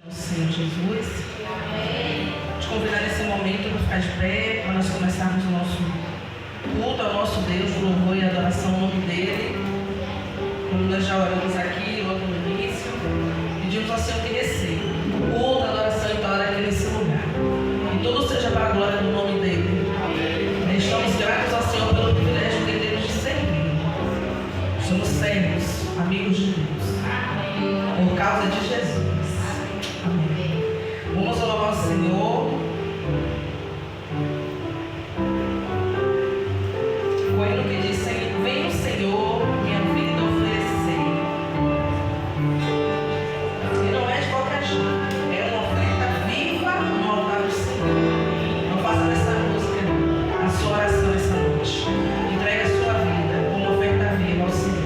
Senhor Jesus. Te convidar nesse momento para ficar de pé, para nós começarmos o nosso culto ao nosso Deus, o louvor e a adoração ao nome dele. Como nós já oramos aqui logo no início, pedimos ao Senhor que receba culto, adoração e glória aqui nesse lugar. E tudo seja para a glória do nome dele. Estamos gratos ao Senhor pelo privilégio que temos de servir. Somos servos, amigos de Deus, por causa de Jesus. Amém. Vamos louvar o Senhor. O hino que diz: vem o Senhor, minha vida oferecer. E não é de qualquer jeito, é uma oferta viva no altar do Senhor. Não faça dessa música a sua oração essa noite. Entregue a sua vida como oferta viva ao Senhor.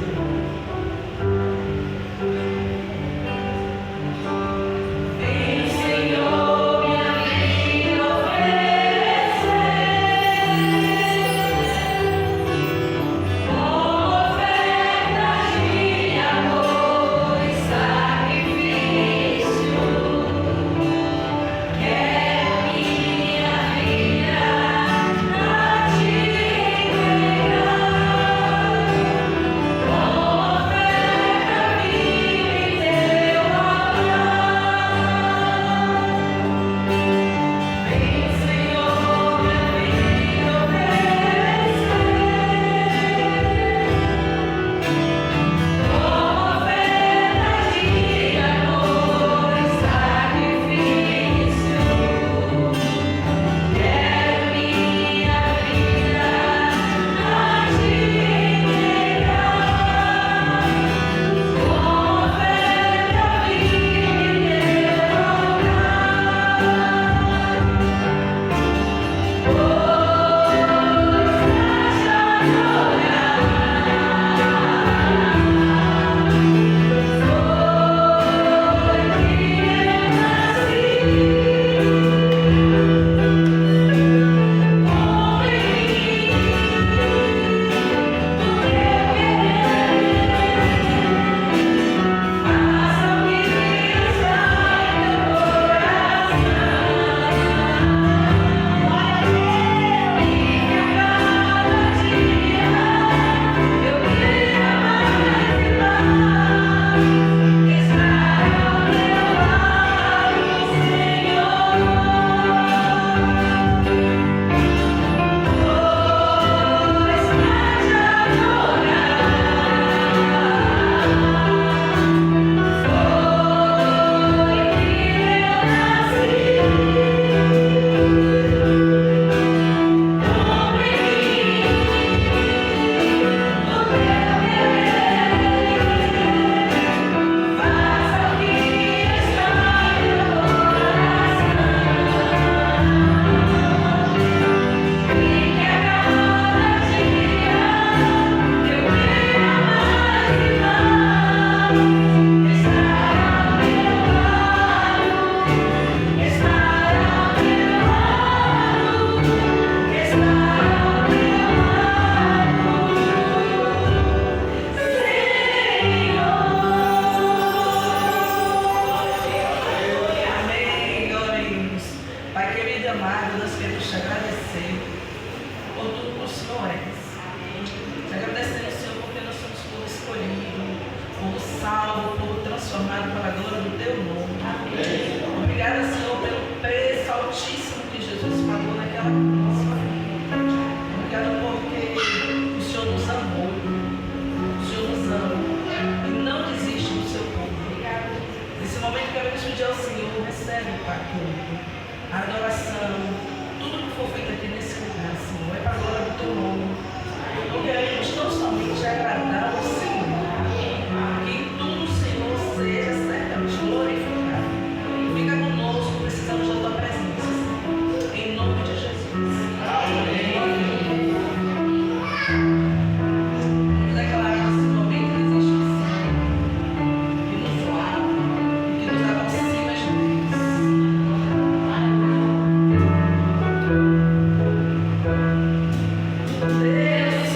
Deus,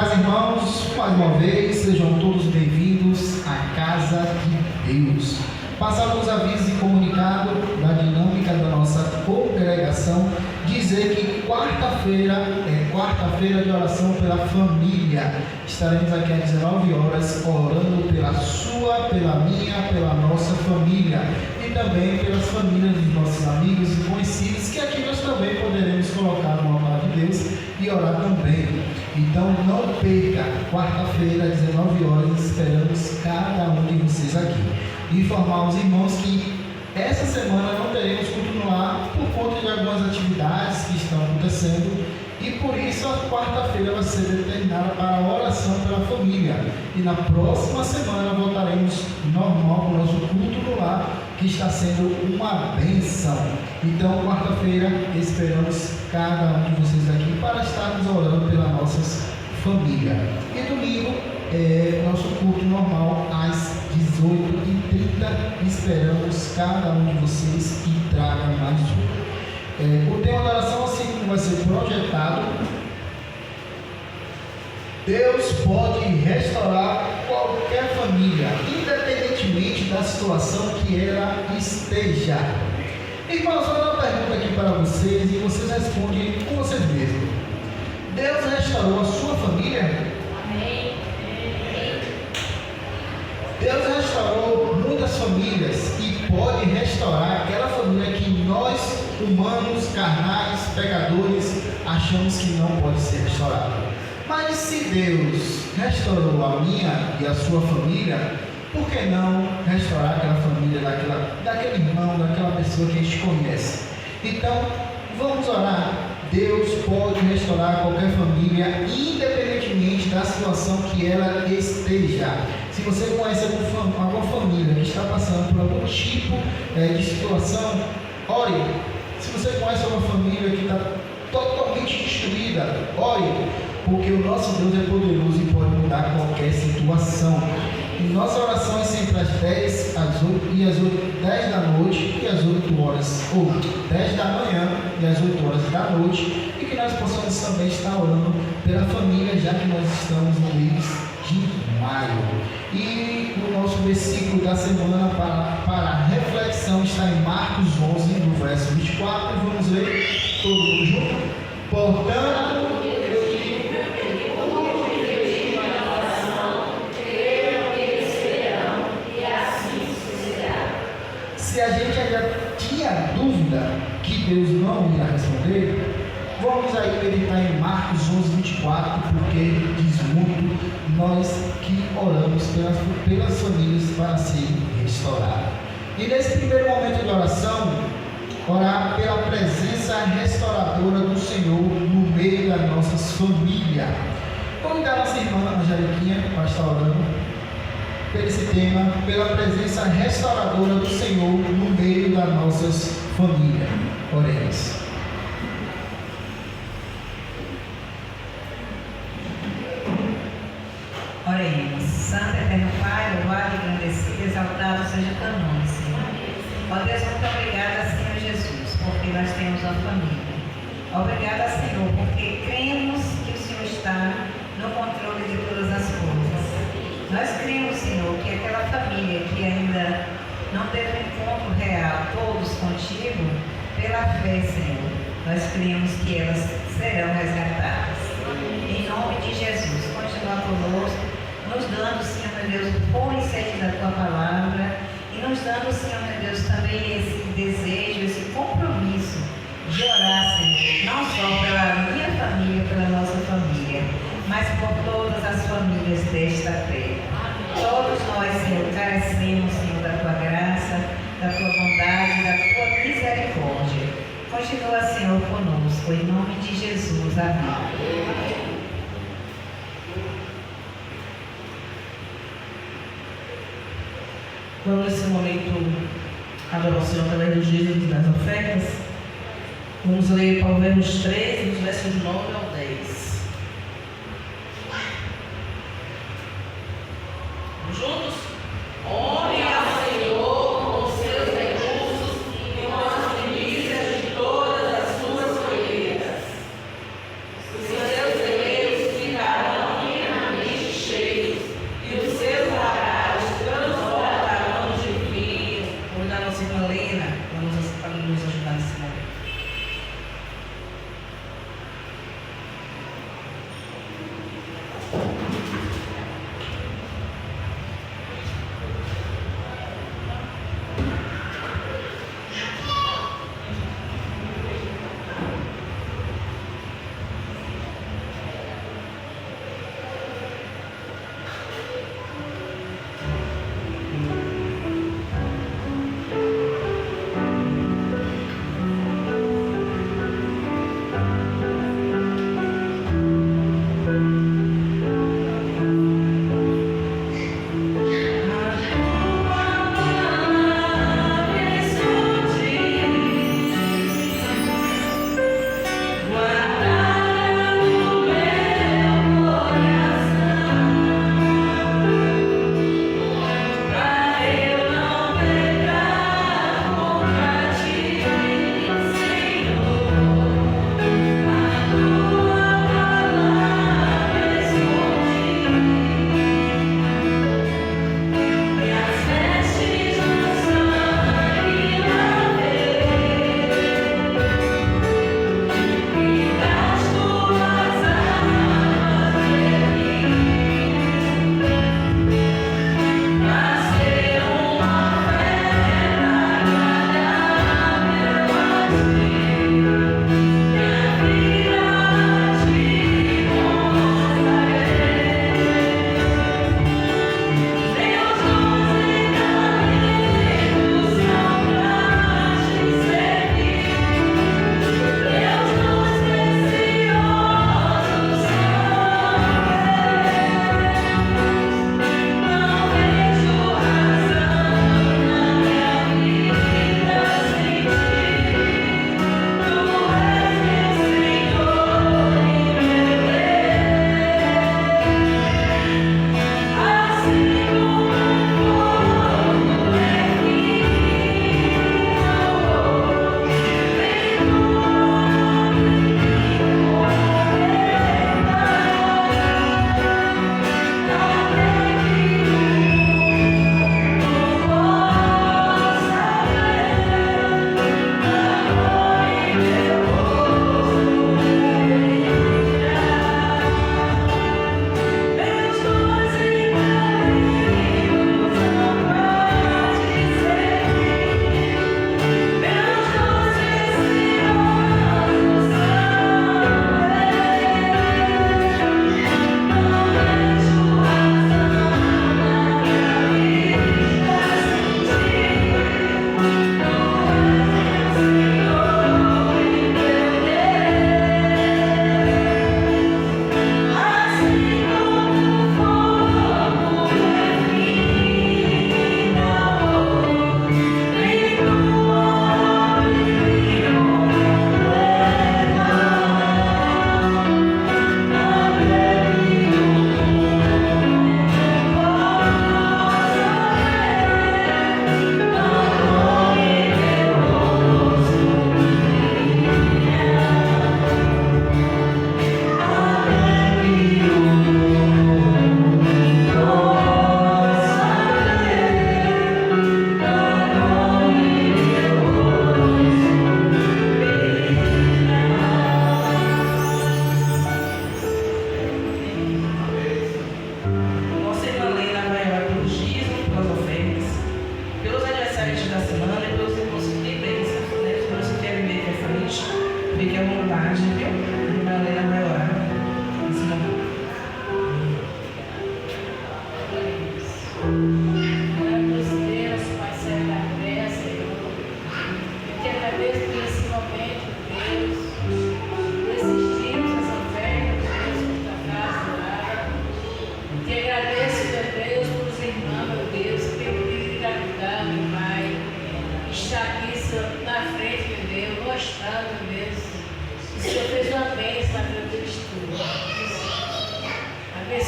paz, irmãos, mais uma vez, sejam todos bem-vindos à Casa de Deus. Passado os avisos e comunicado da dinâmica da nossa congregação, dizer que quarta-feira é quarta-feira de oração pela família. Estaremos aqui às 19 horas orando pela sua, pela minha, pela nossa família e também pelas famílias dos nossos amigos e conhecidos, que aqui nós também poderemos colocar no altar de Deus e orar também. Então não perca, quarta-feira às 19 horas, esperamos cada um de vocês aqui. E informar os irmãos que essa semana não teremos culto no lar por conta de algumas atividades que estão acontecendo, e por isso a quarta-feira vai ser determinada para a oração pela família. E na próxima semana voltaremos normal com o nosso culto no lar, que está sendo uma bênção. Então, quarta-feira, esperamos cada um de vocês aqui para estarmos orando pela nossa família. E domingo, nosso culto normal às 18h30. Esperamos cada um de vocês que traga mais um. O tema da oração, assim como vai ser projetado: Deus pode restaurar qualquer família, independentemente da situação que ela esteja. Irmãos, vou dar uma pergunta aqui para vocês e vocês respondem com vocês mesmos. Deus restaurou a sua família? Amém. Deus restaurou muitas famílias e pode restaurar aquela família que nós, humanos, carnais, pecadores, achamos que não pode ser restaurada. Mas se Deus restaurou a minha e a sua família, por que não restaurar aquela família daquele irmão, daquela pessoa que a gente conhece? Então, vamos orar. Deus pode restaurar qualquer família, independentemente da situação que ela esteja. Se você conhece alguma família que está passando por algum tipo de situação, ore. Se você conhece alguma família que está totalmente destruída, ore, porque o nosso Deus é poderoso e pode mudar qualquer situação. E nossa oração é sempre às 10, às 8 e às 10 da noite e às 8 horas, ou 10 da manhã e às 8 horas da noite, e que nós possamos também estar orando pela família, já que nós estamos no mês de maio. E o nosso versículo da semana para a reflexão está em Marcos 11, no verso 24, e vamos ler todo mundo junto. Portanto, se a gente ainda tinha dúvida que Deus não ia responder, vamos aí meditar em Marcos 11, 24, porque diz muito, nós que oramos pelas famílias para serem restauradas. E nesse primeiro momento de oração, orar pela presença restauradora do Senhor no meio das nossas famílias. Convidar a nossa irmã Angeliquinha para estar orando por esse tema, pela presença restauradora do Senhor no meio das nossas famílias. Oremos. Oremos. Santo Eterno Pai, louvado, engrandecido, exaltado seja o teu nome, Senhor. Ó Deus, muito obrigada, Senhor Jesus, porque nós temos uma família. Obrigada, Senhor, porque cremos que o Senhor está no controle de todas as coisas. Nós cremos, Senhor, que aquela família que ainda não teve um encontro real, todos contigo, pela fé, Senhor, nós cremos que elas serão resgatadas. Em nome de Jesus, continua conosco, nos dando, Senhor, meu Deus, o bom e sede da Tua palavra e nos dando, Senhor, meu Deus, também esse desejo, esse compromisso de orar, Senhor, não só pela minha família, pela nossa família, mas por todas as famílias desta terra. Todos nós, Senhor, carecemos, Senhor, da Tua graça, da Tua bondade, da Tua misericórdia. Continua, Senhor, conosco, em nome de Jesus. Amém. Vamos nesse momento adorar o Senhor através dos dízimos e das ofertas. Vamos ler Provérbios 13, dos versos 9 ao 10. Juntos? Honre ao Senhor com os seus recursos e com as primícias de todas as suas colheitas. Os seus celeiros ficarão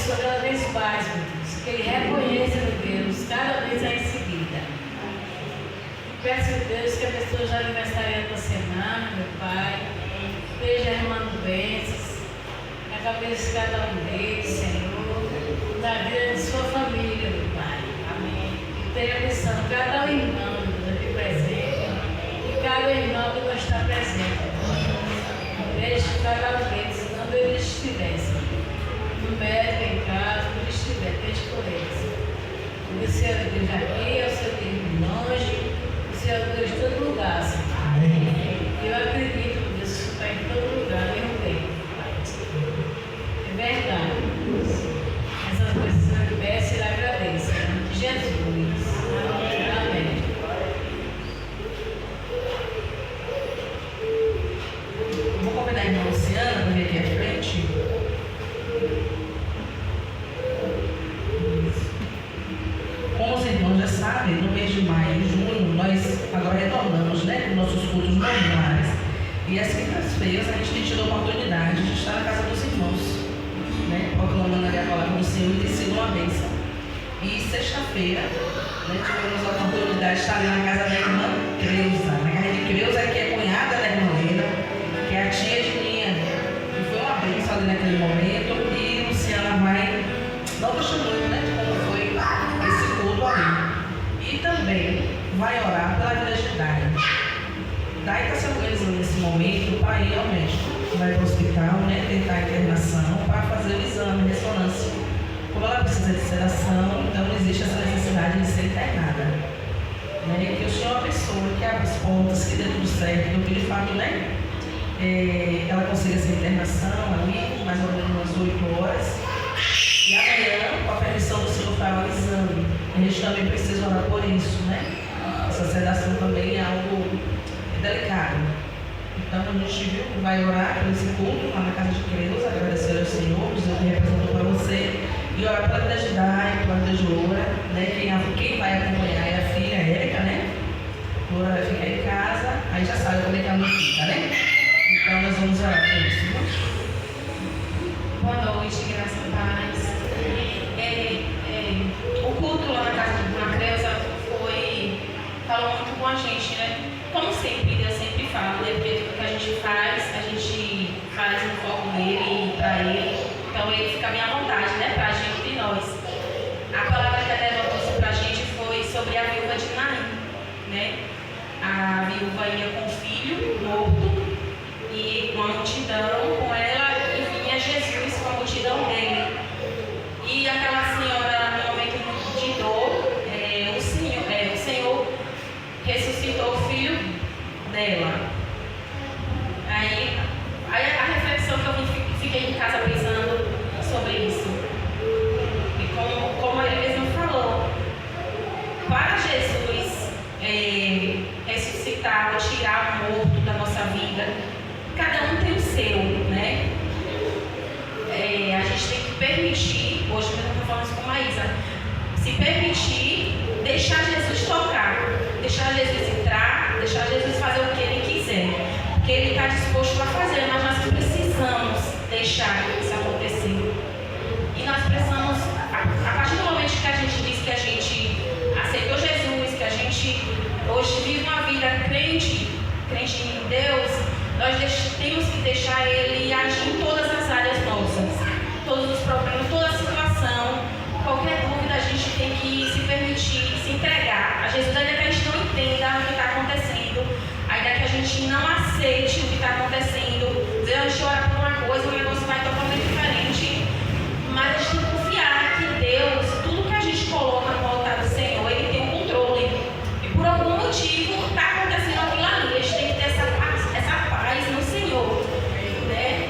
abençoe cada vez mais, meu Deus. Que ele reconheça, meu Deus, cada vez em seguida. Peço, meu Deus, que abençoe os aniversariantes da semana, meu Pai. Esteja derramando bênçãos na cabeça de cada um deles, Senhor. Na vida de sua família, meu Pai. Amém. Esteja abençoando cada irmão, meu Deus, aqui presente. E cada irmão que não está presente. Deixe cada um deles, onde eles estivessem. No médico, em casa, onde estiver, deixe por eles. O Senhor é Deus aqui, o Senhor é Deus longe, o Senhor é Deus em todo lugar, Senhor. Eu acredito, meu Deus, que você está em todo lugar, eu bem. É verdade. Essas coisas que eu peço e agradeço. Em nome de Jesus. Amém. Vou convidar a irmã Luciana para vir aqui à frente. Como os irmãos já sabem, no mês de maio e junho, nós agora retornamos, né, com nossos cultos normais. E às quintas-feiras a gente tem tido a oportunidade de estar na casa dos irmãos, né, proclamando ali a palavra do Senhor e ter sido uma bênção. E sexta-feira, né, tivemos a oportunidade de estar ali na casa da irmã Creuza. Na casa de Creuza, que é cunhada da irmã Lena, que é a tia de Ninha. E foi uma bênção ali naquele momento. E Luciana vai dar o testemunho, né, de como foi esse culto ali. E também vai orar pela vida de Dai. Dai está se organizando nesse momento para ir ao médico. Vai para o hospital, né, tentar a internação para fazer o exame de ressonância. Como ela precisa de sedação, então existe essa necessidade de ser internada. Né? Que o Senhor abençoe, que abra as portas, que dê tudo certo, que de fato, né, ela consiga essa internação ali, mais ou menos umas 8 horas. E amanhã, com a permissão do Senhor, fará o exame. A gente também precisa orar por isso, né? Essa sedação também é algo delicado. Então a gente vai orar por esse culto lá na casa de Creuza, agradecer ao Senhor, dizer o que representou para você, e orar pela vida de Dai, pela vida de Loura, né? Quem vai acompanhar é a filha Érica, né? Loura vai ficar em casa, aí já sabe como é que a mãe fica, né? Então nós vamos orar por isso. Boa noite, graças a paz. O culto lá na casa de Creuza falou muito com a gente, né? Como sempre, Deus sempre fala, né? Porque tudo que a gente faz no foco dele e para ele. Então ele fica bem à vontade, né? Pra gente e nós. A palavra que a Débora trouxe pra gente foi sobre a viúva de Naim, né? A viúva ia com o filho morto e com a multidão com ela, e vinha Jesus com a multidão dele. E aquela senhora, no momento de dor, o Senhor ressuscitou o filho dela. Aí a reflexão que eu fiquei em casa pensando sobre isso. E como ele mesmo falou, para Jesus ressuscitar ou tirar o morto da nossa vida, cada um tem o seu, né? A gente tem que permitir, hoje mesmo eu estou falando isso com a Maísa, se permitir deixar Jesus tocar, deixar Jesus entrar, deixar Jesus fazer o que ele quiser, porque ele está disposto a fazer, mas nós precisamos deixar isso acontecer. E nós precisamos, a partir do momento que a gente diz que a gente aceitou Jesus, que a gente hoje vive uma vida crente em Deus, nós temos que deixar ele agir em todas as áreas nossas, todos os problemas, toda a situação, qualquer dúvida a gente tem que se permitir, se entregar a Jesus, ainda que a gente não entenda o que está acontecendo, ainda que a gente não aceite o que está acontecendo, a gente ora por uma coisa, o negócio vai totalmente diferente, mas a gente tem que confiar que Deus, tudo que a gente coloca no altar do Senhor, ele tem o controle, e por algum motivo está acontecendo aquilo ali, a gente tem que ter essa paz no Senhor, né?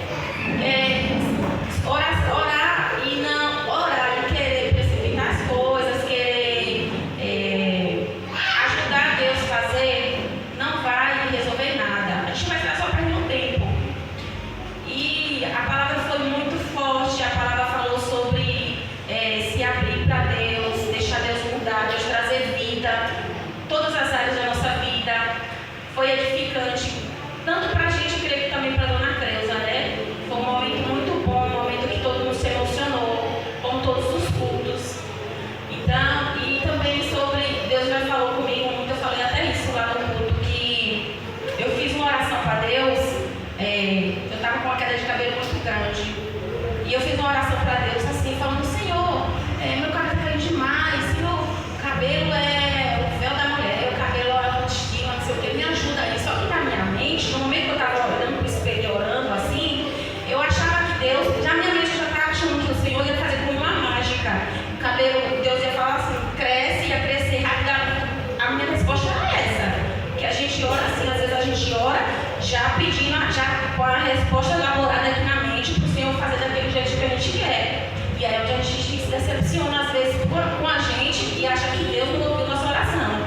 decepciona às vezes com a gente e acha que Deus não ouviu nossa oração.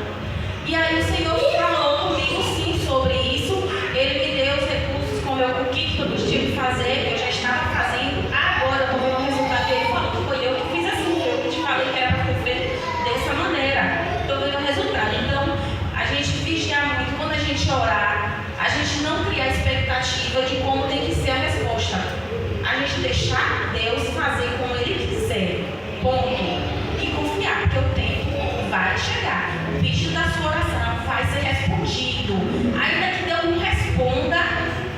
E aí o Senhor falou comigo sim sobre isso. Ele me deu os recursos, o que eu tinha que fazer, que eu já estava fazendo. Agora eu estou vendo o resultado dele falando que foi eu que fiz assim, eu que te falei que era para fazer dessa maneira. Estou vendo o resultado. Então, a gente vigiar muito quando a gente orar, a gente não criar expectativa de como tem que ser a resposta. A gente deixar Deus fazer como Ele quiser. Ponto. E confiar, porque o tempo vai chegar. O pedido da sua oração vai ser respondido. Ainda que Deus não responda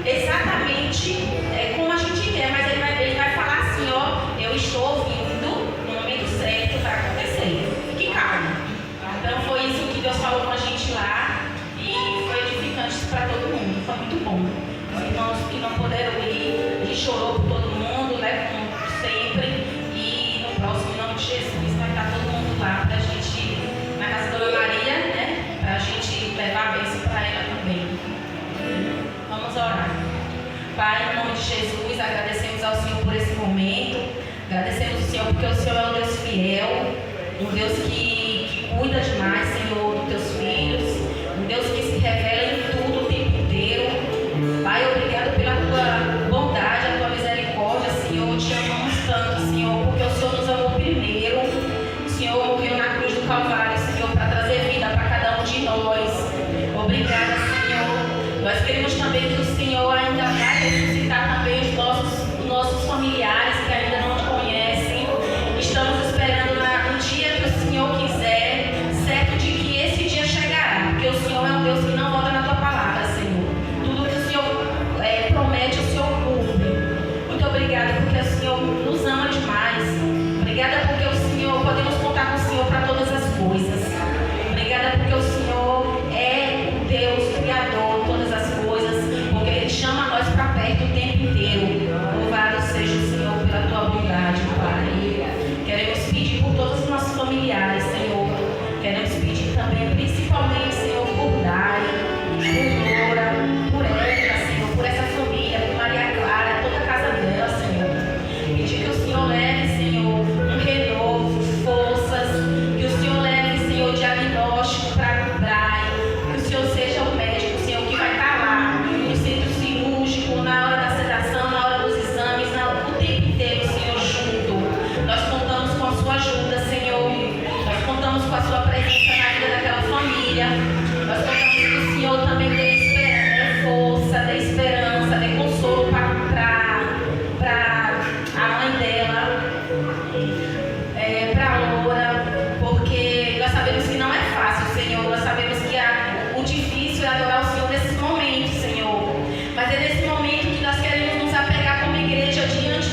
exatamente como a gente quer, mas ele vai falar assim, ó, eu estou ouvindo, no momento certo vai acontecer. Fique calmo. Então foi isso que Deus falou com a gente lá e foi edificante para todo mundo. Foi muito bom. Os irmãos que não puderam ir, a gente chorou por todo mundo, né, como sempre. E no próximo, em nome de Jesus, vai estar todo mundo lá pra gente, na casa da Dona Maria, né, pra gente levar a bênção para ela também. Vamos orar. Pai, em nome de Jesus, agradecemos ao Senhor por esse momento. Agradecemos ao Senhor porque o Senhor é um Deus fiel, um Deus que cuida demais, Senhor, dos teus filhos, um Deus que se revela em tudo o tempo inteiro. Pai, obrigado pela tua bondade, a tua misericórdia, Senhor. Te amamos tanto, Senhor, porque o Senhor nos amou primeiro. O Senhor morreu na cruz do Calvário, Senhor, para trazer vida para cada um de nós. Obrigada, Senhor. Nós queremos também que o Senhor ainda vai ressuscitar também os nossos familiares que ainda não te conhecem. Estamos esperando no dia que o Senhor quiser, certo de que esse dia chegará, porque o Senhor é um Deus que não volta na tua palavra, Senhor. Tudo que o Senhor promete, o Senhor cumpre. Muito obrigada porque o Senhor nos ama demais. Obrigada porque o Senhor, podemos contar com o Senhor para todas as coisas. Obrigada porque o Senhor é o Deus Criador de todas as coisas, porque Ele chama nós para perto o tempo inteiro. Louvado seja o Senhor pela tua bondade, Pai. Queremos pedir por todos os nossos familiares, Senhor. Queremos pedir também, principalmente, Senhor, por Dai, por Nora, por Érica, Senhor, por essa família, por Maria Clara, toda a casa dela, Senhor. Pedir que o Senhor leve, Senhor, um renovo, forças, que o Senhor leve, Senhor, diagnóstico para Dai, que o Senhor seja o médico, Senhor, que vai estar lá no centro cirúrgico, na hora da sedação, na hora dos exames, o tempo inteiro, Senhor, junto. Nós contamos com a sua ajuda, Senhor. Nós contamos com a sua presença na vida daquela família. Nós contamos que o Senhor também dê esperança, força, dê esperança, dê consolo para a mãe dela, para a Loura, porque nós sabemos que não é fácil, Senhor. Nós sabemos que o difícil é adorar o Senhor nesses momentos, Senhor. Mas é nesse momento que nós queremos nos apegar como igreja diante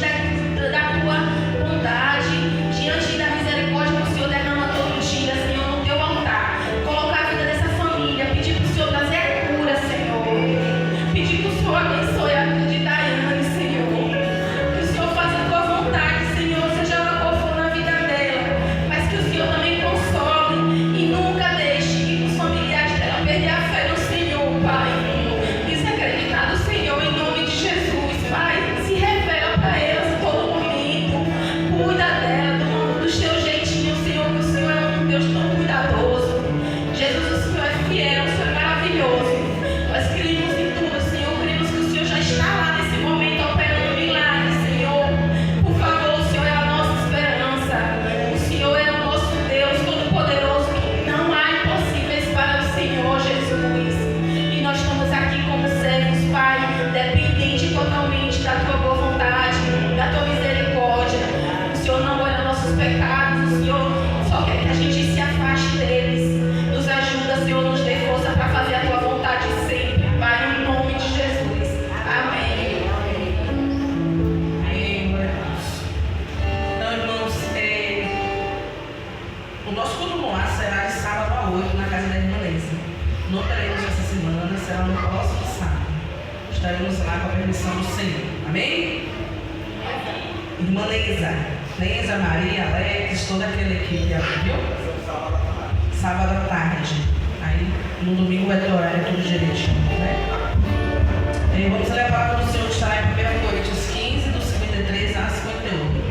da tua bondade, diante da misericórdia que o Senhor derrama todo dia, Senhor, no teu altar. Colocar a vida dessa família, pedir para o Senhor trazer a cura, Senhor. Pedir que o Senhor abençoe a vida de Daiane, Senhor. Que o Senhor faça a tua vontade, Senhor, seja ela qual for na vida dela. Mas que o Senhor também console e nunca deixe os familiares dela perder a fé no Senhor, Pai. Desacreditado, Senhor, em nome de Jesus, Pai. Se revela para elas a todo momento. Cuida dela, do seu jeitinho, Senhor, que o Senhor é um Deus tão cuidadoso. Jesus, o Senhor é fiel, o Senhor é maravilhoso. Nós cremos em tudo, Senhor, cremos que o Senhor já está lá nesse momento operando milagres, Senhor. Por favor, o Senhor é a nossa esperança. O Senhor é o nosso Deus todo-poderoso, que não há impossíveis para o Senhor, Jesus. E nós estamos aqui como servos, Pai, dependente totalmente da tua boa vontade, da tua misericórdia. O Senhor não olha nossos pecados, o Senhor só quer que a gente se afaste deles. Nos ajuda, Senhor, nos dê força para fazer a tua vontade sempre, Pai, em nome de Jesus. Amém. Amém, glória a Deus. Então, irmãos, o nosso culto no ar será de sábado a 8 na casa da irmã Leisa. Não teremos essa semana, será no próximo sábado. Estaremos lá com a permissão do Senhor. Amém? Irmã Leisa, Maria, Alex, toda aquela equipe, viu? Sábado à tarde. Aí no domingo é do horário, tudo direitinho, né? E vamos ler a palavra do Senhor que estará em 1 Coríntios 15, do 53 a 58.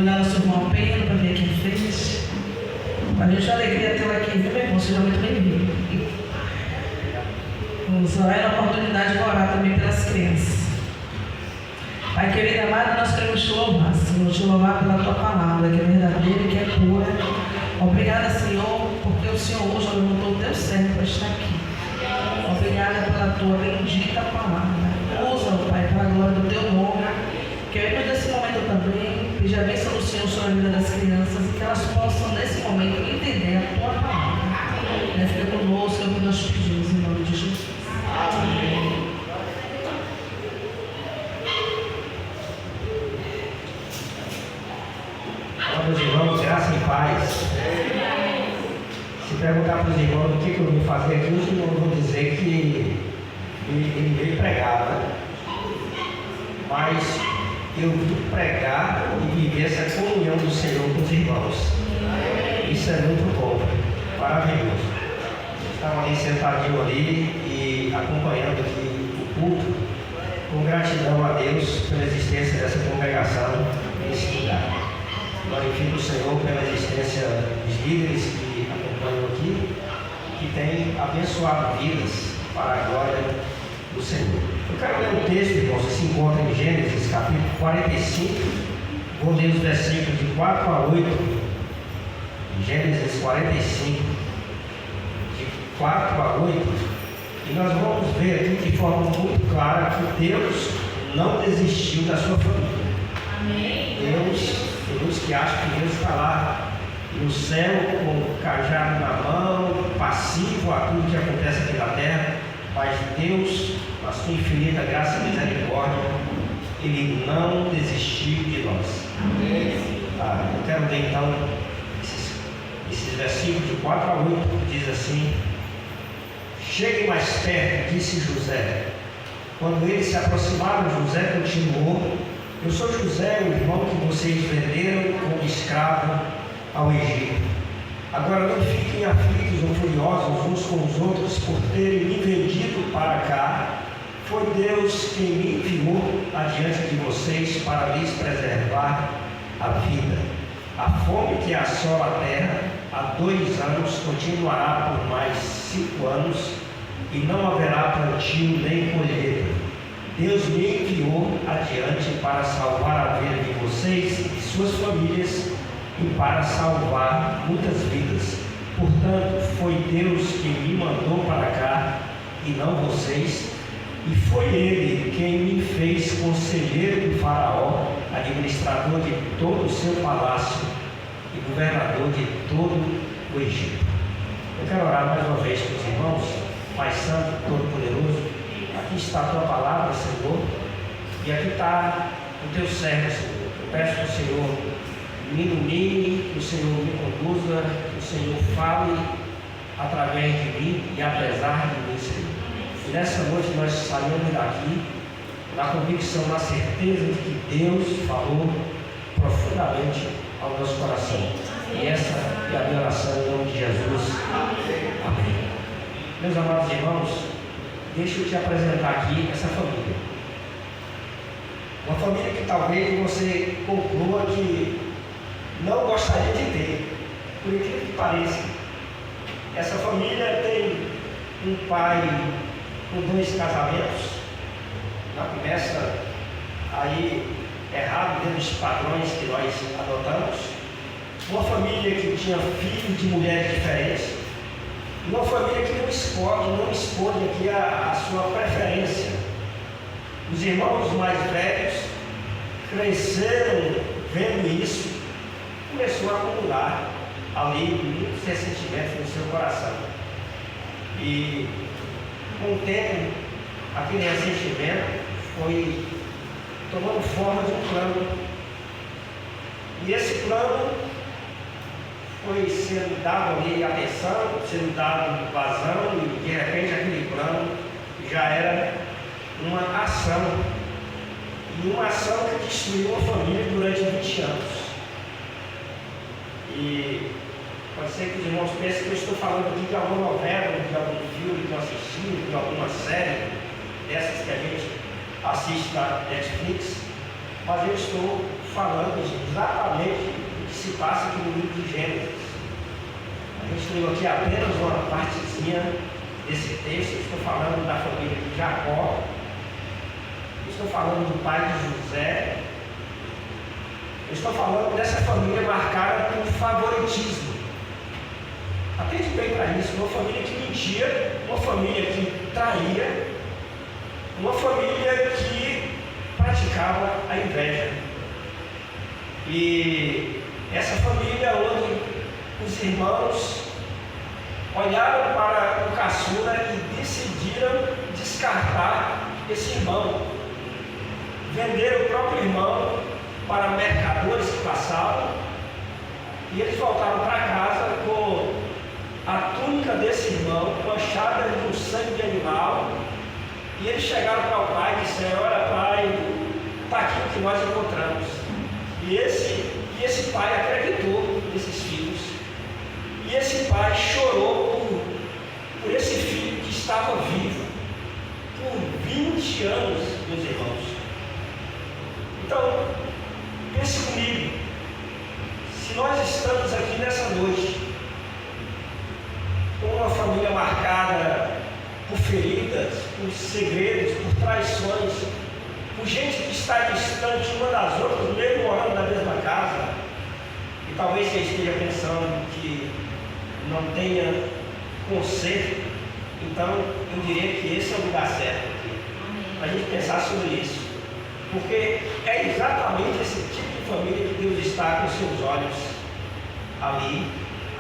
convidar nosso irmão Pedro para vir aqui em frente. A gente é uma alegria tê-lo aqui, viu, meu irmão? Seja muito bem-vindo. Vamos orar na oportunidade de orar também pelas crianças. Pai querido amado, nós queremos te louvar, Senhor, te louvar pela tua palavra, que é verdadeira e que é pura. Obrigada, Senhor, porque o Senhor hoje levantou o teu servo para estar aqui. Obrigada pela tua bendita palavra. Usa, Pai, para a glória do teu nome. Queremos nesse momento também pedir a bênção do Senhor sobre a vida das crianças e que elas possam, nesse momento, entender a tua palavra. Fica conosco, é o que nós pedimos, em nome de Jesus. Amém. Olá, meus irmãos, graça e paz. Se perguntar para os irmãos o que eu vim fazer aqui, os irmãos vão dizer que ele veio pregar, né? Mas eu vim pregar e viver essa comunhão do Senhor com os irmãos. Isso é muito bom, maravilhoso. Estava ali sentadinho ali e acompanhando aqui o culto, com gratidão a Deus pela existência dessa congregação nesse lugar. Glorifico o Senhor pela existência dos líderes que acompanham aqui, que têm abençoado vidas para a glória do Senhor. Eu quero ler um texto, irmãos, que se encontra em Gênesis, capítulo 45. Vou ler os versículos de 4 a 8. Gênesis 45, de 4 a 8. E nós vamos ver aqui de forma muito clara que Deus não desistiu da sua família. Amém. Deus que acha que Deus está lá no céu com o cajado na mão, passivo a tudo que acontece aqui na terra, mas Deus, na sua infinita graça e misericórdia, Ele não desistiu de nós. Eu quero ler então esses versículos de 4 a 8, que diz assim: chegue mais perto, disse José. Quando eles se aproximaram, José continuou: eu sou José, o irmão que vocês venderam como escravo ao Egito. Agora não fiquem aflitos ou furiosos uns com os outros por terem me vendido para cá. Foi Deus quem me enviou adiante de vocês para lhes preservar a vida. A fome que assola a terra há 2 anos continuará por mais 5 anos e não haverá plantio nem colheita. Deus me enviou adiante para salvar a vida de vocês e de suas famílias e para salvar muitas vidas. Portanto, foi Deus quem me mandou para cá e não vocês, e foi Ele quem me fez conselheiro do faraó, administrador de todo o seu palácio e governador de todo o Egito. Eu quero orar mais uma vez com os irmãos. Pai Santo, Todo-Poderoso, aqui está a tua palavra, Senhor, e aqui está o teu servo, Senhor. Eu peço que o Senhor me ilumine, que o Senhor me conduza, que o Senhor fale através de mim e apesar de mim, Senhor. E nessa noite nós saímos daqui na convicção, na certeza de que Deus falou profundamente ao nosso coração. E essa é a minha oração em nome de Jesus. Amém. Meus amados irmãos, deixa eu te apresentar aqui essa família. Uma família que talvez você conclua que não gostaria de ter, por incrível que pareça. Essa família tem um pai com 2 casamentos, já começa aí errado dentro dos padrões que nós adotamos. Uma família que tinha filhos de mulheres diferentes. Uma família que não expõe aqui a sua preferência. Os irmãos mais velhos cresceram vendo isso, começou a acumular ali muitos ressentimentos no seu coração. E com o tempo, aquele ressentimento foi tomando forma de um plano. E esse plano foi sendo dado ali atenção, sendo dado vazão, e de repente aquele plano já era uma ação. E uma ação que destruiu a família durante 20 anos. E pode ser que os irmãos pensem que eu estou falando aqui de alguma novela, de algum filme que eu assisti, de alguma série dessas que a gente assiste na Netflix, mas eu estou falando exatamente o que se passa aqui no livro de Gênesis. A gente leu aqui apenas uma partezinha desse texto. Eu estou falando da família de Jacó, eu estou falando do pai de José, eu estou falando dessa família marcada por favoritismo. Atende bem para isso, uma família que mentia, uma família que traía, uma família que praticava a inveja. E essa família onde os irmãos olharam para o caçula e decidiram descartar esse irmão. Venderam o próprio irmão para mercadores que passavam, e eles voltaram para casa com a túnica desse irmão manchada de um sangue de animal, e eles chegaram para o pai e disseram: olha, pai, está aqui o que nós encontramos. E esse pai acreditou nesses filhos, e esse pai chorou por esse filho que estava vivo por 20 anos, meus irmãos. Então, pense comigo, se nós estamos aqui nessa noite com uma família marcada por feridas, por segredos, por traições, por gente que está distante uma das outras, mesmo morando na mesma casa, e talvez você esteja pensando que não tenha conserto, então eu diria que esse é o lugar certo aqui, para a gente pensar sobre isso. Porque é exatamente esse tipo de família que Deus está com seus olhos ali,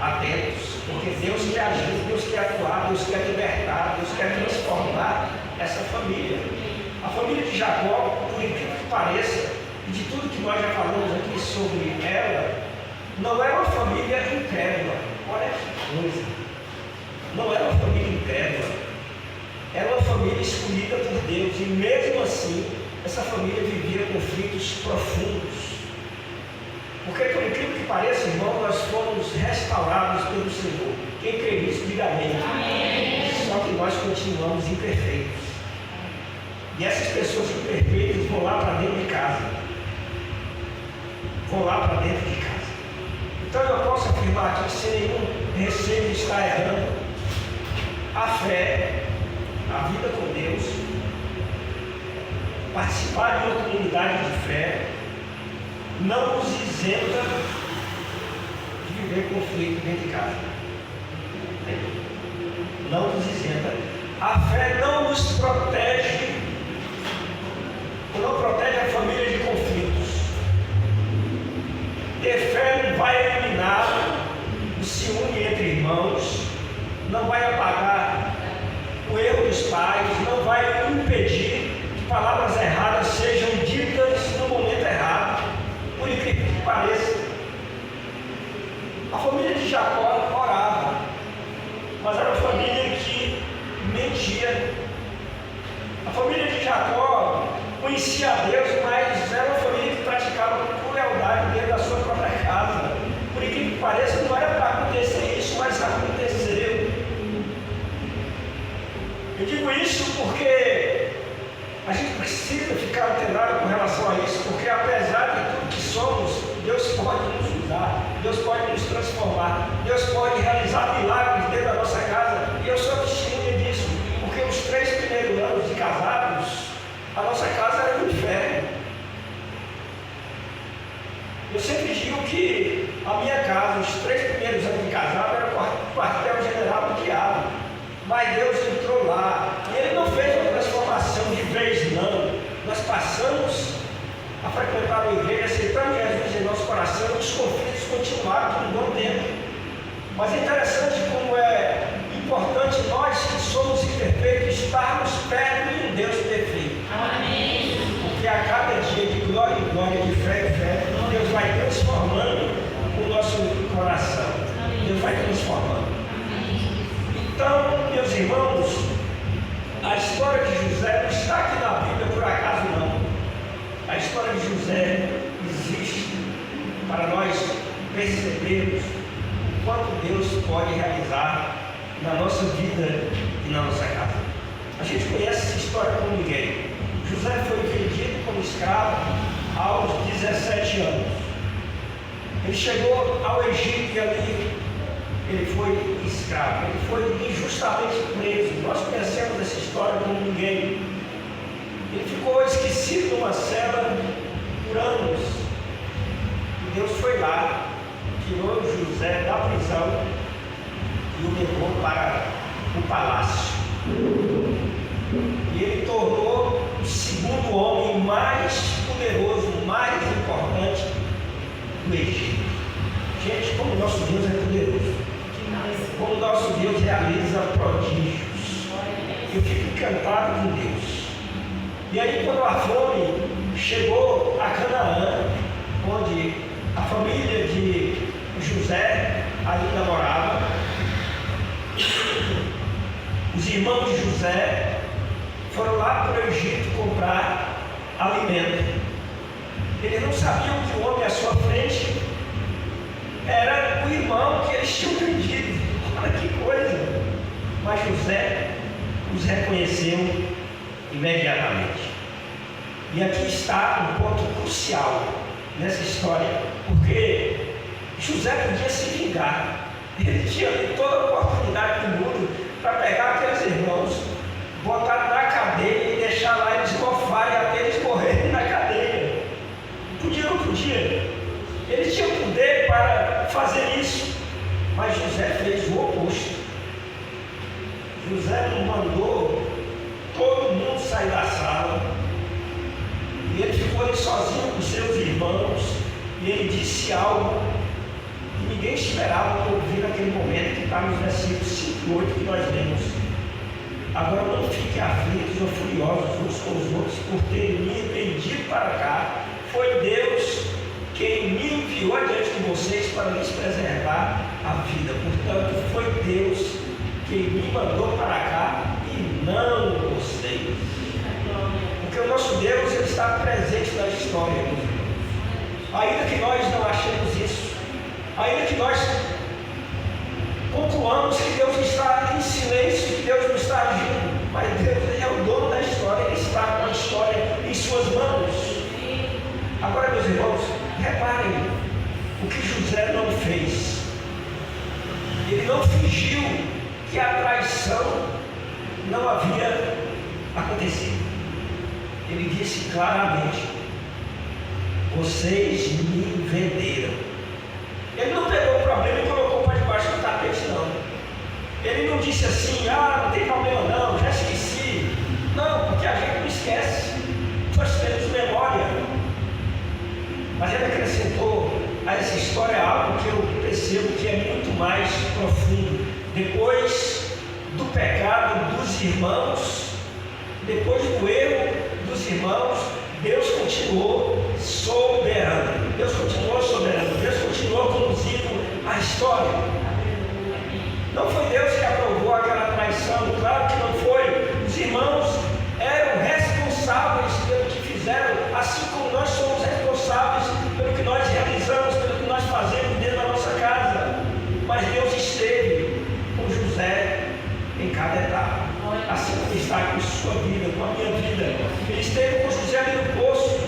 atentos. Porque Deus quer agir, Deus quer atuar, Deus quer libertar, Deus quer transformar essa família. A família de Jacó, por incrível que pareça, e de tudo que nós já falamos aqui sobre ela, não era uma família incrédula. Olha que coisa! Não era uma família incrédula. Era uma família escolhida por Deus, e mesmo assim, essa família vivia conflitos profundos. Porque, por incrível que pareça, irmão, nós fomos restaurados pelo Senhor. Quem crê nisso, diga amém. Amém. Só que nós continuamos imperfeitos. E essas pessoas imperfeitas vão lá para dentro de casa. Vão lá para dentro de casa. Então eu posso afirmar aqui, sem nenhum receio de estar errando, a fé, a vida com Deus, participar de uma comunidade de fé, não nos isenta de viver conflito dentro de casa. Não nos isenta. A fé não nos protege, não protege a família de conflitos. Ter fé não vai eliminar o ciúme entre irmãos, não vai apagar o erro dos pais, não vai impedir que palavras erradas sejam ditas no momento errado, por incrível que pareça. A família de Jacó orava, mas era uma família que mentia. A família de Jacó conhecia a Deus, mas era uma família que praticava crueldade dentro da sua própria casa. Por incrível que pareça, não era para acontecer isso, mas aconteceu. Eu digo isso porque a gente precisa ficar antenado com relação a isso, porque apesar de tudo que somos, Deus pode nos usar, Deus pode nos transformar, Deus pode realizar milagres dentro da nossa casa, e eu sou testemunha disso, porque os 3 primeiros anos de casados, a nossa casa era um inferno. Eu sempre digo que a minha casa, os 3 primeiros anos de casado, era o quartel-general do diabo. Mas Deus entrou lá, e Ele não fez uma transformação de vez, não. Nós passamos a frequentar a igreja, aceitando Jesus em nosso coração, e os conflitos continuaram por um bom tempo. Mas é interessante como é importante nós que somos imperfeitos estarmos perto de um Deus perfeito. Amém. Porque a cada dia de glória em glória, de fé em fé, Deus vai transformando o nosso coração. Deus vai transformando. Então, meus irmãos, a história de José não está aqui na Bíblia por acaso não. A história de José existe para nós percebermos o quanto Deus pode realizar na nossa vida e na nossa casa. A gente conhece essa história como ninguém. José foi vendido como escravo aos 17 anos. Ele chegou ao Egito e ali ele foi escravo, ele foi injustamente preso. Nós conhecemos essa história como ninguém. Ele ficou esquecido numa cela por anos. E Deus foi lá, tirou José da prisão e o levou para o palácio. E ele tornou o segundo homem mais poderoso, mais importante do Egito. Gente, como nosso Deus é poderoso, como nosso Deus realiza prodígios. Eu fico encantado com Deus. E aí, quando a fome chegou a Canaã, onde a família de José ainda morava, os irmãos de José foram lá para o Egito comprar alimento. Eles não sabiam que o homem à sua frente era o irmão que eles tinham vendido. Olha que coisa! Mas José os reconheceu imediatamente. E aqui está um ponto crucial nessa história, porque José podia se vingar. Ele tinha toda a oportunidade do mundo para pegar aqueles irmãos, botar na cadeia e deixar lá eles mofarem até eles morrerem na cadeia. Podia ou não podia? Ele tinha poder para fazer isso, mas José fez o oposto. José não mandou todo mundo sair da sala, e ele ficou ali sozinho com seus irmãos, e ele disse algo que ninguém esperava ouvir naquele momento, que está nos versículos 5 e 8 que nós lemos. Agora não fiquem aflitos ou furiosos uns com os outros por terem me vendido para cá. Foi Deus quem me enviou adiante de vocês para lhes preservar a vida. Portanto, foi Deus quem me mandou para cá e não vocês. Porque o nosso Deus, ele está presente na história. Ainda que nós não achemos isso, ainda que nós concluamos que Deus está em silêncio, que Deus não está agindo, mas Deus é o dono da história, ele está com a história em suas mãos. Agora, meus irmãos, reparem o que José não fez. Ele não fingiu que a traição não havia acontecido. Ele disse claramente: vocês me venderam. Ele não pegou o problema e colocou para debaixo do tapete, não. Ele não disse assim: não tem problema não, já esqueci. Não, porque a gente não esquece. Nós temos memória. Mas ele acrescentou a essa história algo que eu percebo que é muito mais profundo. Depois do pecado dos irmãos, depois do erro dos irmãos, Deus continuou soberano. Deus continuou soberano. Deus continuou conduzindo a história. Não foi Deus que aprovou aquela traição. Claro que não foi. Os irmãos eram responsáveis pelo que fizeram, assim como nós somos responsáveis pelo que nós realizamos, pelo que nós fazemos dentro da nossa casa. Mas Deus esteve com José em cada etapa, assim como está com a sua vida, com a minha vida. Ele esteve com José ali no poço,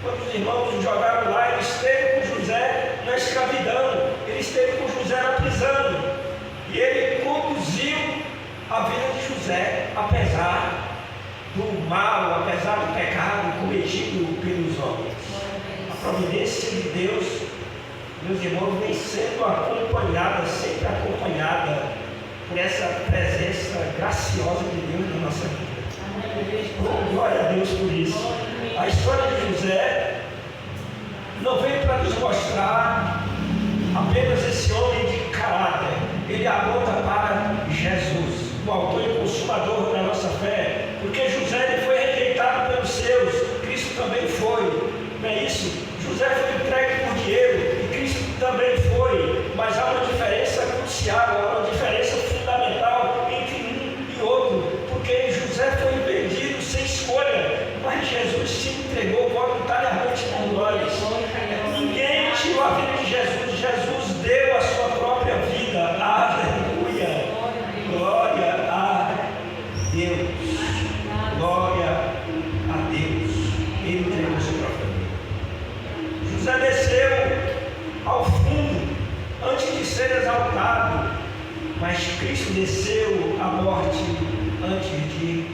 quando os irmãos o jogaram lá. Ele esteve com José na escravidão, ele esteve com José na prisão, e ele conduziu a vida de José, apesar do mal, apesar do pecado cometido pelos homens. A providência de Deus, meus irmãos, vem sendo acompanhada, sempre acompanhada por essa presença graciosa de Deus na nossa vida. Oh, glória a Deus por isso. A história de José não veio para nos mostrar apenas esse homem de caráter. Ele aponta para Jesus, o autor e consumador da nossa fé. Porque José ele foi rejeitado pelos seus, Cristo também foi. Não é isso? José foi entregue por dinheiro e Cristo também foi. Mas há uma diferença crucial, há uma diferença fundamental entre um e outro. Porque José foi vendido sem escolha, mas Jesus se entregou voluntariamente por nós. Ninguém tirou a vida de Jesus, Jesus deu a sua própria vida. Aleluia! Glória a Deus! Glória a Deus! Ele entregou a sua própria vida. José desceu ao fundo antes de ser exaltado, mas Cristo desceu à morte antes de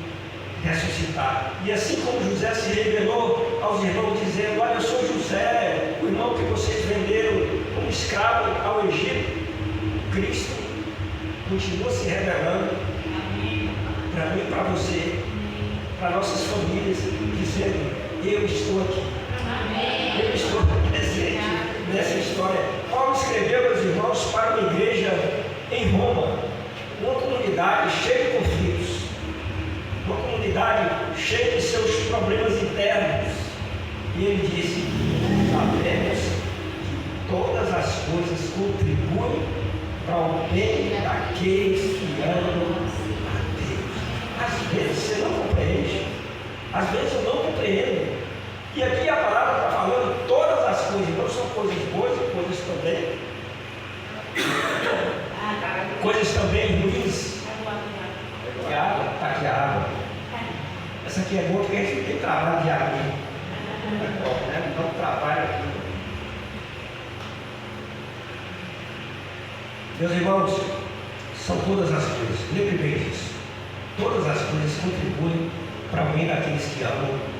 ressuscitar. E assim como José se revelou aos irmãos, dizendo: olha, eu sou José, o irmão que vocês venderam como escravo ao Egito, Cristo continua se revelando para mim e para você, para nossas famílias, dizendo: eu estou aqui. Eu estou presente nessa história. Paulo escreveu, meus irmãos, para uma igreja em Roma, uma comunidade cheia de conflitos, uma comunidade cheia de seus problemas internos. E ele disse: sabemos que todas as coisas contribuem para o bem daqueles que amam a Deus. Às vezes você não compreende, às vezes eu não compreendo. E aqui a palavra está falando todas as coisas, não são coisas boas e coisas também ruins. Que água, está aqui a água. Essa aqui é boa porque a gente tem trabalho de água. Não trabalho aqui. Meus irmãos, são todas as coisas, lembre bem disso. Todas as coisas contribuem para o bem daqueles que amam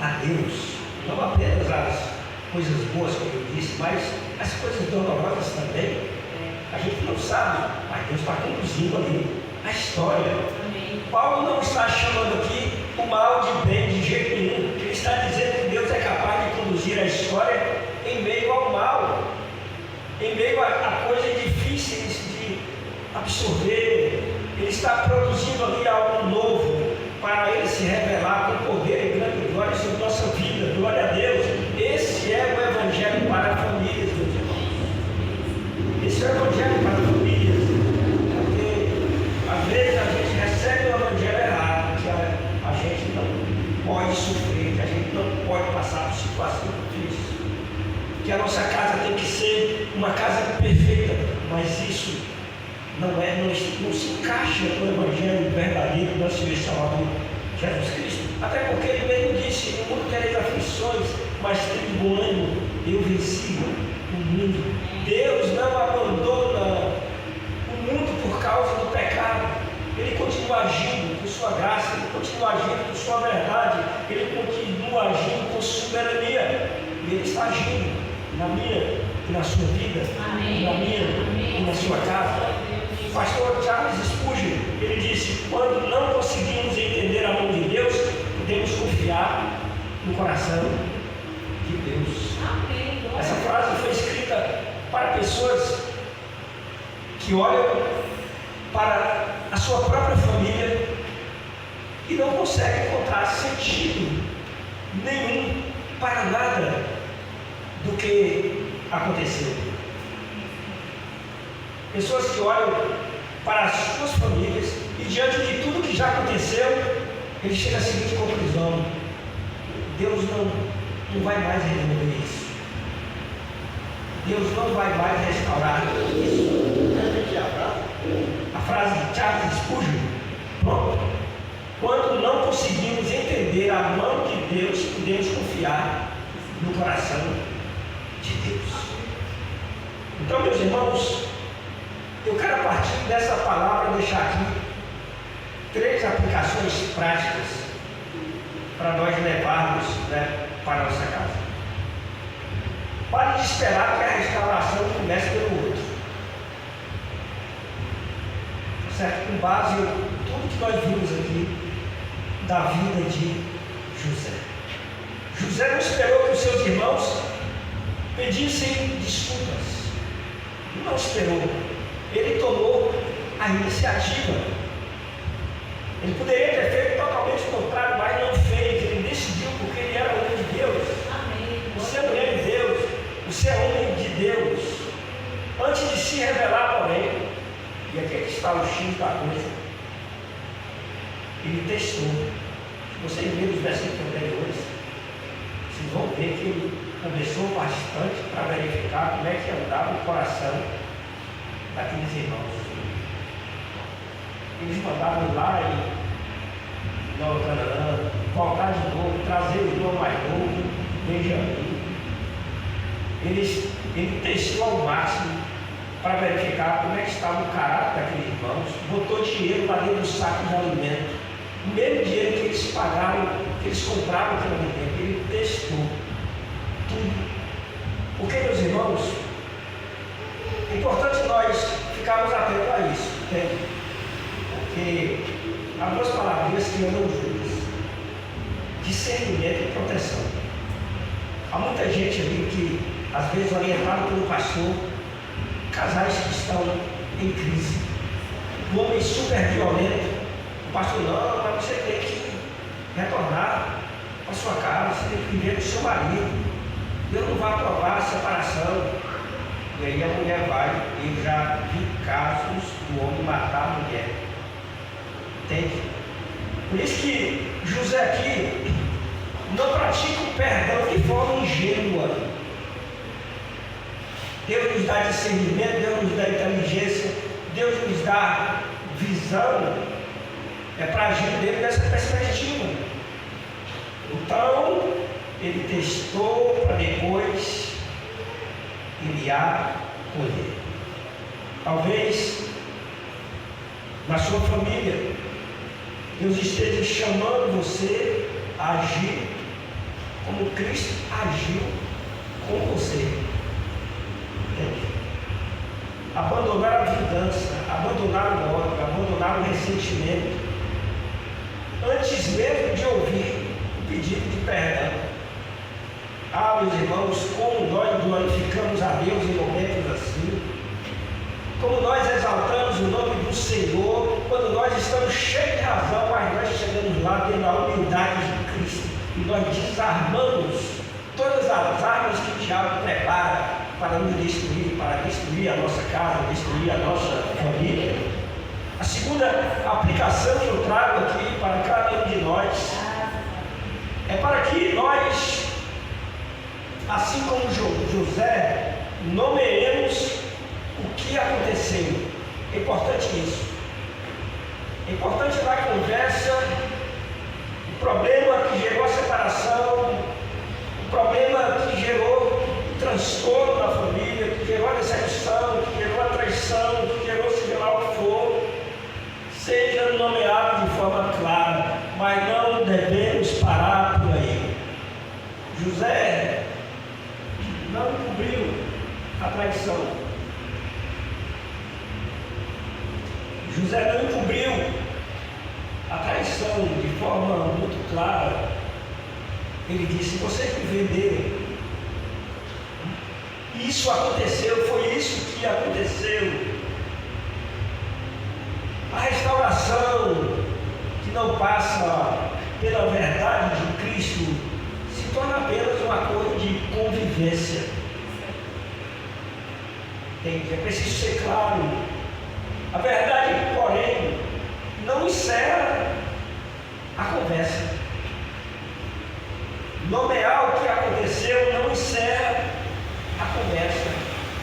a Deus. Não apenas as coisas boas, como eu disse, mas as coisas dolorosas também. A gente não sabe, mas Deus está conduzindo ali a história. Paulo não está chamando aqui o mal de bem de jeito nenhum. Ele está dizendo que Deus é capaz de conduzir a história em meio ao mal, em meio a coisas difíceis de absorver. Ele está produzindo ali algo novo para Ele se revelar com poder e grande glória sobre nossa vida. Glória a Deus. Esse é o Evangelho para famílias, meus irmãos. Esse é o Evangelho para famílias. Porque às vezes a gente recebe o Evangelho errado, que a gente não pode sofrer, que a gente não pode passar por situação difícil, que a nossa casa tem que ser uma casa perfeita, mas isso não se encaixa no Evangelho verdadeiro do nosso Senhor e Salvador Jesus Cristo. Até porque Ele mesmo disse: no mundo tereis aflições, mas tem bom ânimo, eu venci o mundo. Deus não abandona o mundo por causa do pecado. Ele continua agindo com sua graça, Ele continua agindo com sua verdade, Ele continua agindo com soberania. E Ele está agindo na minha e na sua vida, Amém. na minha e na sua casa. O pastor Charles Spurgeon, ele disse: quando não conseguimos entender a mão de Deus, podemos confiar no coração de Deus. Amém. Essa frase foi escrita para pessoas que olham para a sua própria família e não conseguem encontrar sentido nenhum para nada do que aconteceu. Pessoas que olham para as suas famílias e diante de tudo que já aconteceu, ele chega à seguinte conclusão: Deus não vai mais resolver isso. Deus não vai mais restaurar isso. A frase de Charles Spurgeon: pronto. Quando não conseguimos entender a mão de Deus, podemos confiar no coração de Deus. Então, meus irmãos, eu quero, a partir dessa palavra, deixar aqui 3 aplicações práticas para nós levarmos, para a nossa casa. Pare de esperar que a restauração comece pelo outro. Certo? Com base em tudo que nós vimos aqui da vida de José. José não esperou que os seus irmãos pedissem desculpas. Não esperou. Ele tomou a iniciativa. Ele poderia ter feito totalmente o contrário, mas não fez. Ele decidiu, porque ele era homem de Deus. Amém. Você é mulher de Deus. Você é homem de Deus. Antes de se revelar, porém, e aqui está o X da coisa, ele testou. Se vocês lerem os versículos anteriores, vocês vão ver que ele conversou bastante para verificar como é que andava o coração daqueles irmãos. Eles mandavam lá em Nova Canaã, voltar de novo, trazer o irmão mais novo, Benjamim. ele testou ao máximo para verificar como é que estava o caráter daqueles irmãos, botou dinheiro lá dentro do saco de alimento, o mesmo dinheiro que eles pagaram, que eles compravam aquele alimento, ele testou tudo. Porque, meus irmãos, é importante nós ficarmos atentos a isso, entende? Porque há duas palavrinhas que andam juntas: discernimento e proteção. Há muita gente ali que, às vezes, orientado pelo pastor, casais que estão em crise, um homem super violento, o pastor: não, mas você tem que retornar para sua casa, você tem que viver com o seu marido, Deus não vai aprovar a separação. E aí a mulher vai, e já vi casos do homem matar a mulher, entende? Por isso que José aqui não pratica o perdão de forma ingênua. Deus nos dá discernimento, Deus nos dá inteligência, Deus nos dá visão, para agir dele nessa perspectiva. Então, ele testou para depois enviar poder. Talvez na sua família Deus esteja chamando você a agir como Cristo agiu com você. Abandonar a vingança, abandonar o ódio, abandonar o ressentimento, antes mesmo de ouvir o pedido de perdão. Ah, meus irmãos, como nós glorificamos a Deus em momentos assim, como nós exaltamos o nome do Senhor, quando nós estamos cheios de razão, mas nós chegamos lá dentro da humildade de Cristo e nós desarmamos todas as armas que o diabo prepara para nos destruir, para destruir a nossa casa, destruir a nossa família. A segunda aplicação que eu trago aqui para cada um de nós é para que nós, assim como José, nomeemos o que aconteceu. É importante isso. É importante na conversa o problema que gerou a separação, o problema que gerou o transtorno na família, que gerou a decepção, que gerou a traição, que gerou seja lá o que for, seja nomeado de forma clara, mas não devemos parar por aí. José não cobriu a traição. José não encobriu a traição de forma muito clara. Ele disse: vocês me venderam. Isso aconteceu, foi isso que aconteceu. A restauração que não passa pela verdade de Cristo se torna apenas uma coisa de convivência. É preciso ser claro. A verdade, porém, não encerra a conversa. Nomear o que aconteceu não encerra a conversa.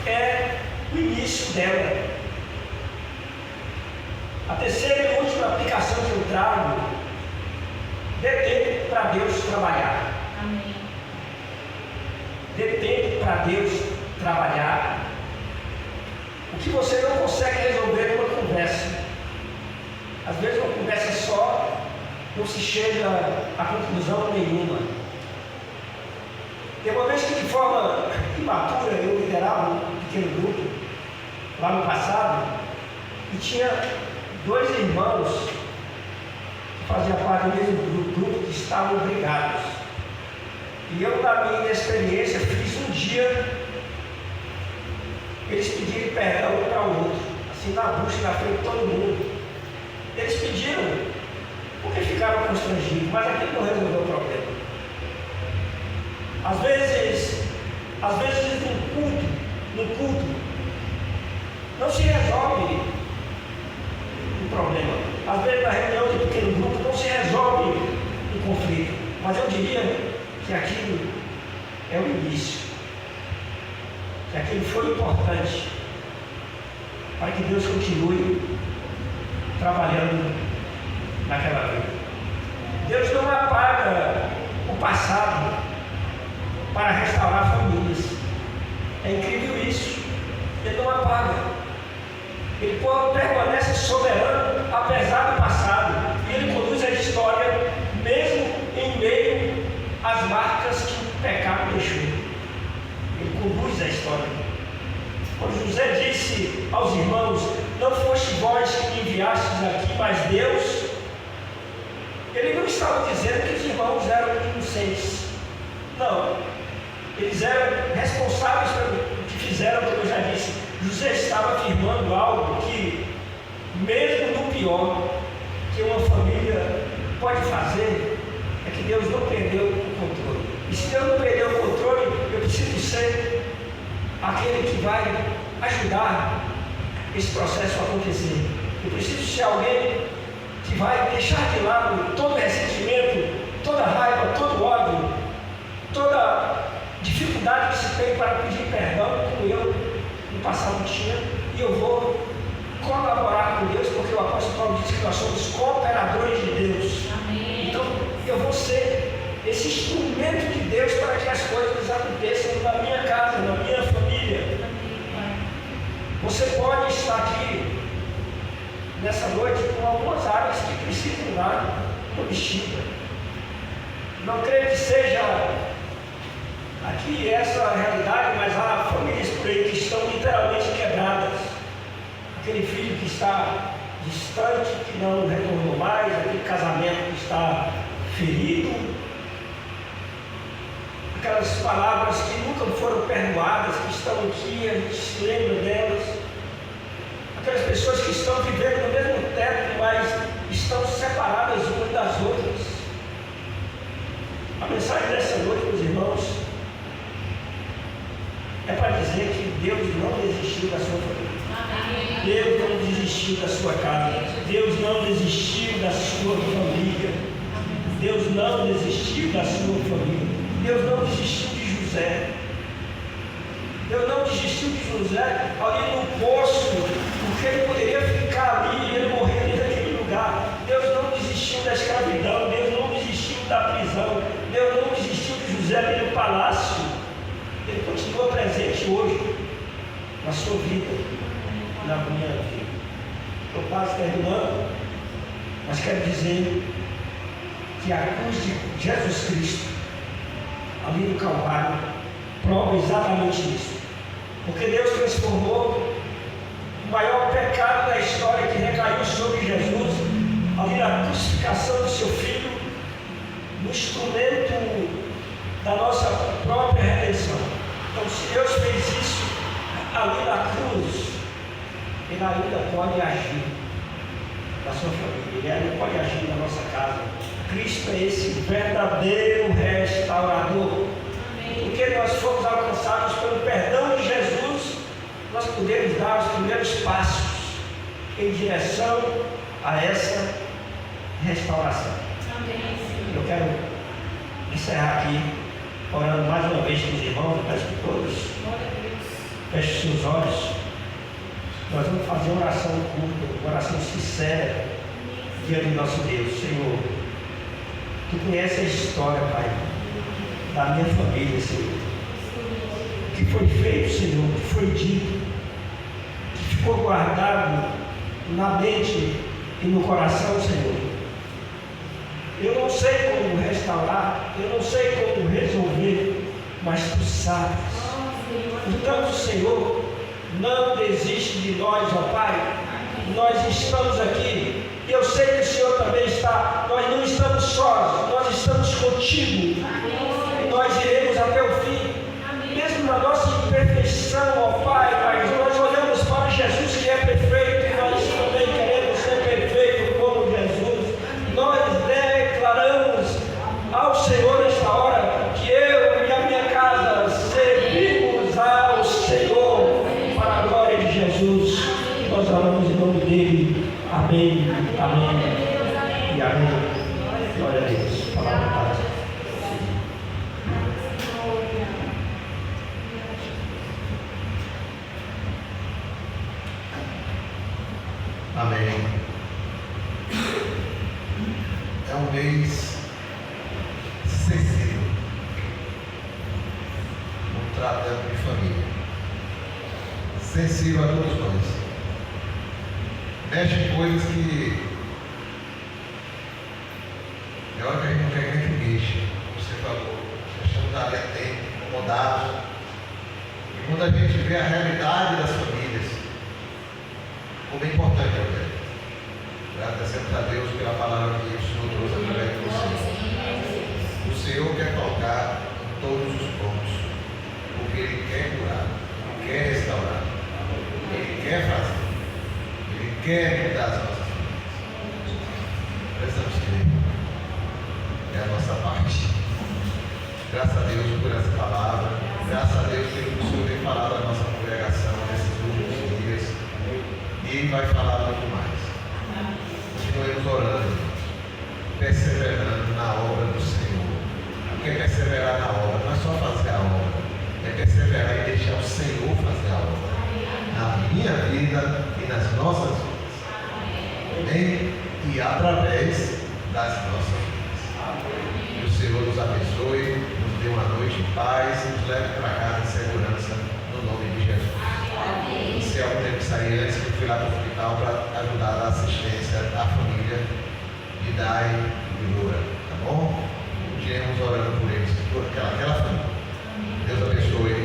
É o início dela. A terceira e última aplicação que eu trago: dê tempo para Deus trabalhar. Amém. Dê tempo para Deus trabalhar. O que você não consegue resolver numa conversa, às vezes uma conversa só não se chega a conclusão nenhuma. Tem uma vez que, de forma imatura, eu liderava um pequeno grupo lá no passado, e tinha dois irmãos que faziam parte do mesmo grupo que estavam brigados. E eu, na minha inexperiência, fiz um dia eles pedirem perdão um para o outro, assim na bucha, na frente de todo mundo. Eles pediram porque ficaram constrangidos, mas aquilo não resolveu o problema. Às vezes no culto, não se resolve o problema. Às vezes na reunião de pequeno grupo não se resolve o conflito. Mas eu diria que aquilo é o início. Que aquilo foi importante para que Deus continue trabalhando naquela vida. Deus não apaga o passado para restaurar famílias. Ele não estava dizendo que os irmãos eram inocentes. Não. Eles eram responsáveis pelo que fizeram, como eu já disse. José estava afirmando algo que, mesmo no pior que uma família pode fazer, é que Deus não perdeu o controle. E se Deus não perdeu o controle, eu preciso ser aquele que vai ajudar esse processo a acontecer. Eu preciso ser alguém que vai deixar de lado todo ressentimento, toda raiva, todo ódio, toda dificuldade que se tem para pedir perdão, como eu no passado tinha, e eu vou colaborar com Deus, porque o apóstolo Paulo diz que nós somos cooperadores de Deus. Amém. Então eu vou ser esse instrumento de Deus para que as coisas aconteçam na minha casa, na minha família. Você pode estar aqui nessa noite com algumas áreas que precisam dar corrigida. Não creio que seja aqui essa a realidade, mas há famílias por aí que estão literalmente quebradas. Aquele filho que está distante, que não retornou mais, aquele casamento que está ferido, aquelas palavras que nunca foram perdoadas, que estão aqui, a gente se lembra delas, aquelas pessoas que estão vivendo no mesmo teto, mas estão separadas umas das outras. A mensagem dessa noite, meus irmãos, é para dizer que Deus não desistiu da sua família. Deus não desistiu da sua casa. Deus não desistiu da sua família. Deus não desistiu da sua família. Deus não desistiu de José. Deus não desistiu de José ali no poço, porque ele poderia ficar ali e ele morrer naquele lugar. Deus não desistiu da escravidão. Deus não desistiu da prisão. Deus não desistiu de José ali no palácio. Ele continua presente hoje na sua vida, na minha vida. Estou quase terminando, mas quero dizer que a cruz de Jesus Cristo, ali no Calvário, prova exatamente isso. Porque Deus transformou o maior pecado da história que recaiu sobre Jesus, ali na crucificação do seu Filho, no instrumento da nossa própria redenção. Então, se Deus fez isso ali na cruz, Ele ainda pode agir na sua família, Ele ainda pode agir na nossa casa. Cristo é esse verdadeiro restaurador. Porque nós fomos alcançados pelo perdão de Jesus, nós podemos dar os primeiros passos em direção a essa restauração. Eu quero encerrar aqui, orando mais uma vez com os irmãos, eu peço que todos fechem seus olhos. Nós vamos fazer uma oração curta, uma oração sincera diante do nosso Deus. Senhor, Tu conheces a história, Pai, da minha família, Senhor. O que foi feito, Senhor, o que foi dito, que ficou guardado na mente e no coração, Senhor. Eu não sei como restaurar, eu não sei como resolver, mas Tu sabes. Então, Senhor, não desiste de nós, ó Pai. Nós estamos aqui. Eu sei que o Senhor também está. Nós não estamos sós, nós estamos contigo. Nós iremos até o fim. Mesmo na nossa imperfeição, ó Pai, nós olhamos para Jesus que é perfeito e nós também queremos ser perfeitos como Jesus. Nós declaramos ao Senhor nesta hora que eu e a minha casa servimos ao Senhor para a glória de Jesus. Nós oramos em nome dele. Amém, amém e amém. Glória a Deus. Palavra da paz. Amém. É um mês sensível no tratando de família. Sensível a todos nós. Mexe em coisas que é hora que a gente não quer nem que mexa. Como você falou, nós estamos ali há tempo, incomodados. E quando a gente vê a realidade das famílias, como é importante, agradecemos a Deus pela palavra que o Senhor trouxe através todos os pontos, porque Ele quer curar, Ele quer restaurar, Ele quer fazer, Ele quer mudar as nossas vidas. Precisamos crer. É a nossa parte. Graças a Deus por essa palavra, graças a Deus pelo que o Senhor tem falado à nossa congregação nesses últimos dias, e Ele vai falar muito mais. Continuemos orando, perseverando na obra do Senhor. Porque perseverar na obra não é só fazer a obra, é perseverar e deixar o Senhor fazer a obra na minha vida e nas nossas vidas. Amém? E através das nossas vidas. Que o Senhor nos abençoe, nos dê uma noite em paz e nos leve para casa em segurança, no nome de Jesus. Se algum tempo sair antes, eu fui lá para o hospital para ajudar a dar assistência à família de Dai e de Loura, tá bom? Continuemos orando por eles, por aquela família. Deus abençoe.